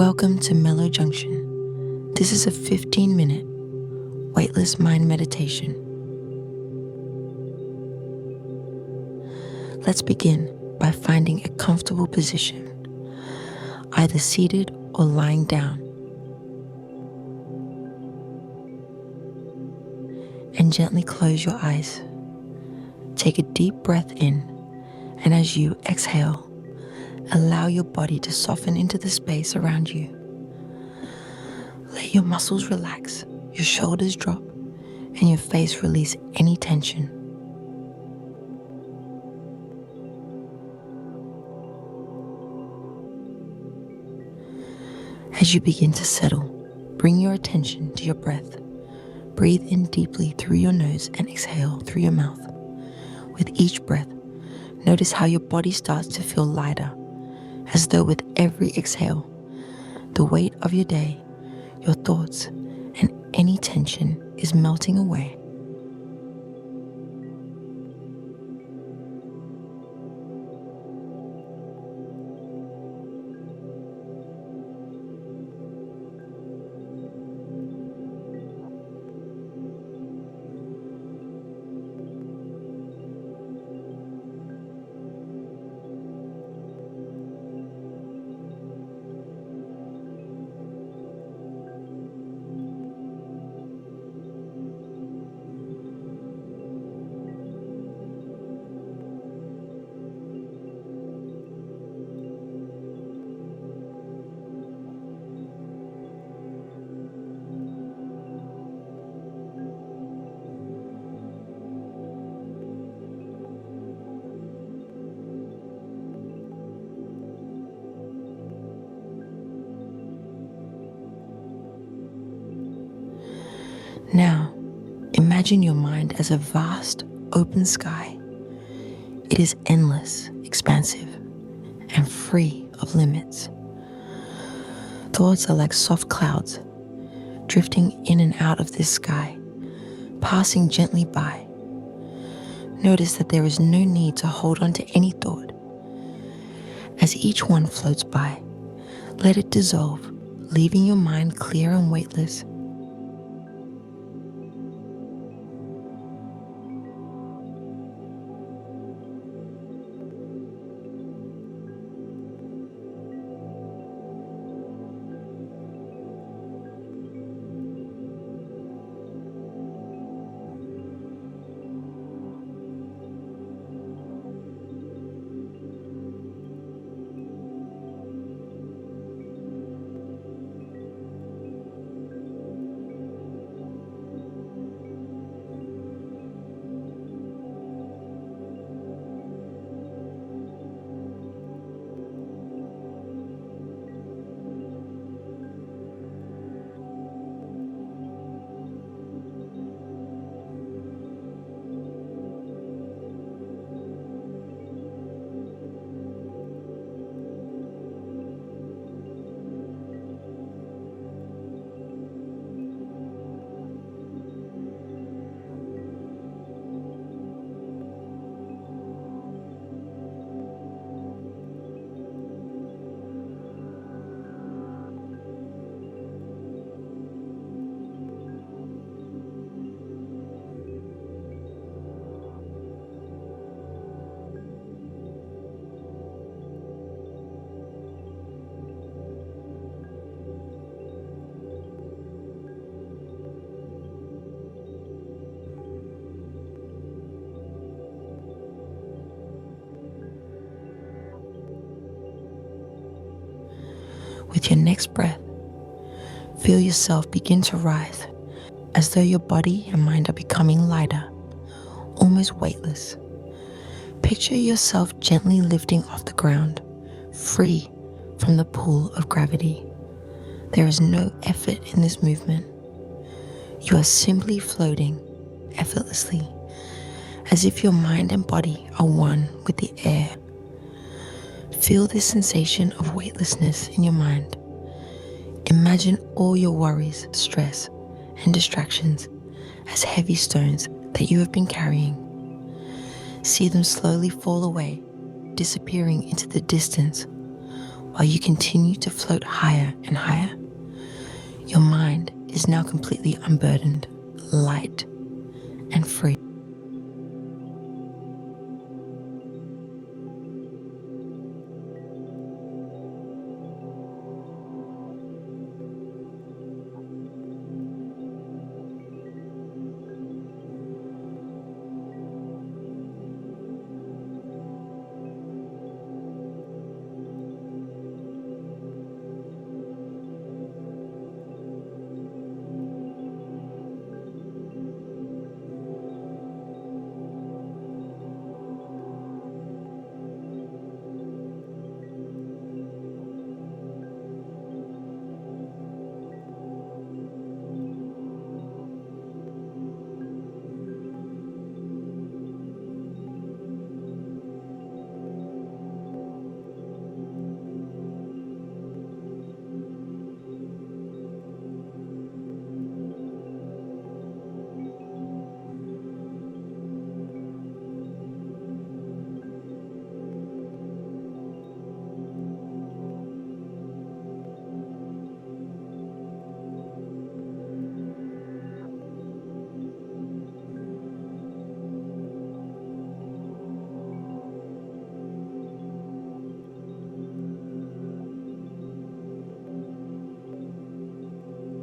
Welcome to Mellow Junction. This is a 15-minute weightless mind meditation. Let's begin by finding a comfortable position, either seated or lying down. And gently close your eyes. Take a deep breath in, and as you exhale, allow your body to soften into the space around you. Let your muscles relax, your shoulders drop, and your face release any tension. As you begin to settle, bring your attention to your breath. Breathe in deeply through your nose and exhale through your mouth. With each breath, notice how your body starts to feel lighter, as though with every exhale, the weight of your day, your thoughts, and any tension is melting away. Now, imagine your mind as a vast, open sky. It is endless, expansive, and free of limits. Thoughts are like soft clouds, drifting in and out of this sky, passing gently by. Notice that there is no need to hold on to any thought. As each one floats by, let it dissolve, leaving your mind clear and weightless. With your next breath, feel yourself begin to rise, as though your body and mind are becoming lighter, almost weightless. Picture yourself gently lifting off the ground, free from the pull of gravity. There is no effort in this movement. You are simply floating effortlessly, as if your mind and body are one with the air. Feel this sensation of weightlessness in your mind. Imagine all your worries, stress, and distractions as heavy stones that you have been carrying. See them slowly fall away, disappearing into the distance, while you continue to float higher and higher. Your mind is now completely unburdened, light, and free.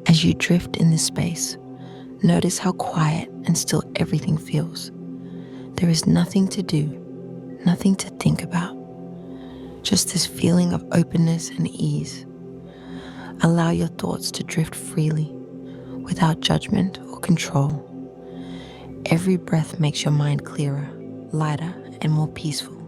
As you drift in this space, notice how quiet and still everything feels. There is nothing to do, nothing to think about, just this feeling of openness and ease. Allow your thoughts to drift freely, without judgment or control. Every breath makes your mind clearer, lighter, and more peaceful.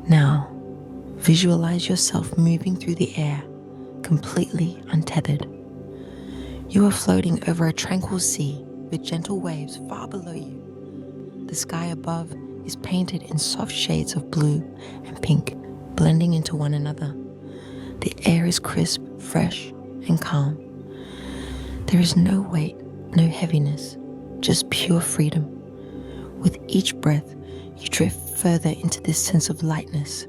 Now, visualize yourself moving through the air, completely untethered. You are floating over a tranquil sea with gentle waves far below you. The sky above is painted in soft shades of blue and pink, blending into one another. The air is crisp, fresh, and calm. There is no weight, no heaviness, just pure freedom. With each breath, you drift further into this sense of lightness.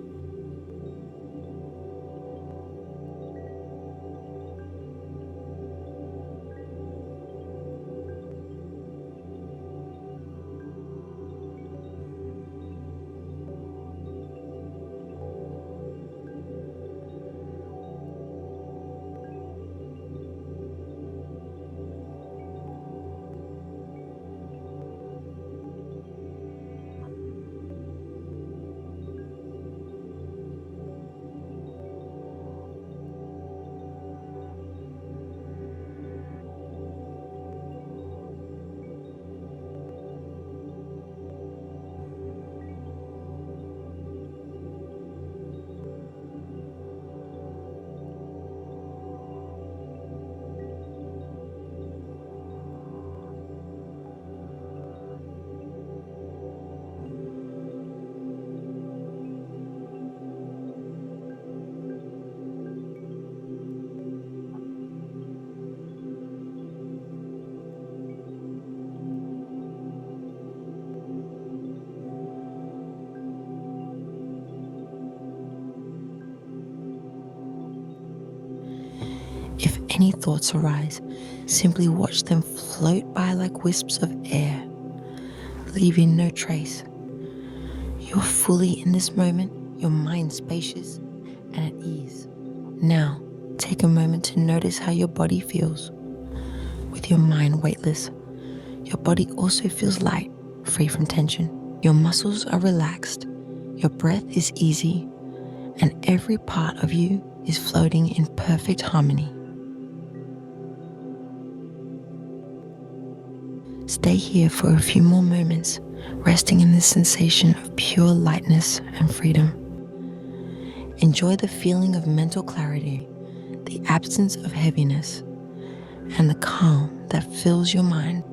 any thoughts arise, simply watch them float by like wisps of air, leaving no trace. You're fully in this moment, your mind spacious and at ease. Now, take a moment to notice how your body feels. With your mind weightless, your body also feels light, free from tension. Your muscles are relaxed, your breath is easy, and every part of you is floating in perfect harmony. Stay here for a few more moments, resting in this sensation of pure lightness and freedom. Enjoy the feeling of mental clarity, the absence of heaviness, and the calm that fills your mind.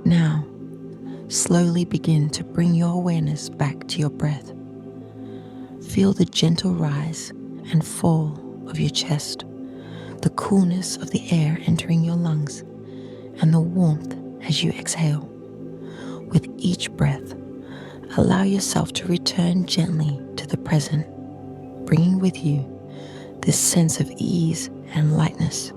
Now, slowly begin to bring your awareness back to your breath. Feel the gentle rise and fall of your chest, the coolness of the air entering your lungs, and the warmth as you exhale. With each breath, allow yourself to return gently to the present, bringing with you this sense of ease and lightness.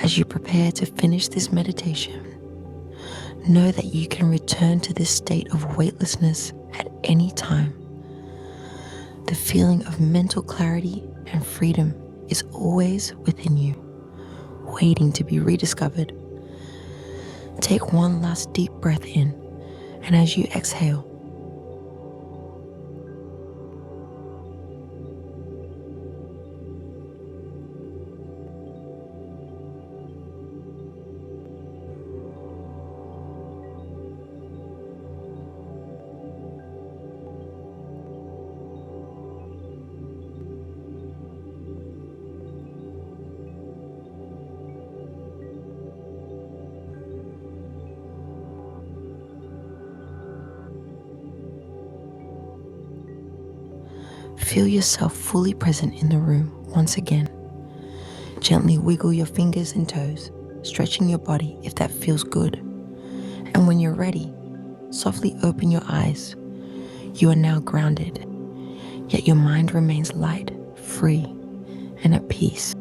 As you prepare to finish this meditation, know that you can return to this state of weightlessness at any time. The feeling of mental clarity and freedom is always within you, waiting to be rediscovered. Take one last deep breath in, and as you exhale, feel yourself fully present in the room once again. Gently wiggle your fingers and toes, stretching your body if that feels good. And when you're ready, softly open your eyes. You are now grounded, yet your mind remains light, free, and at peace.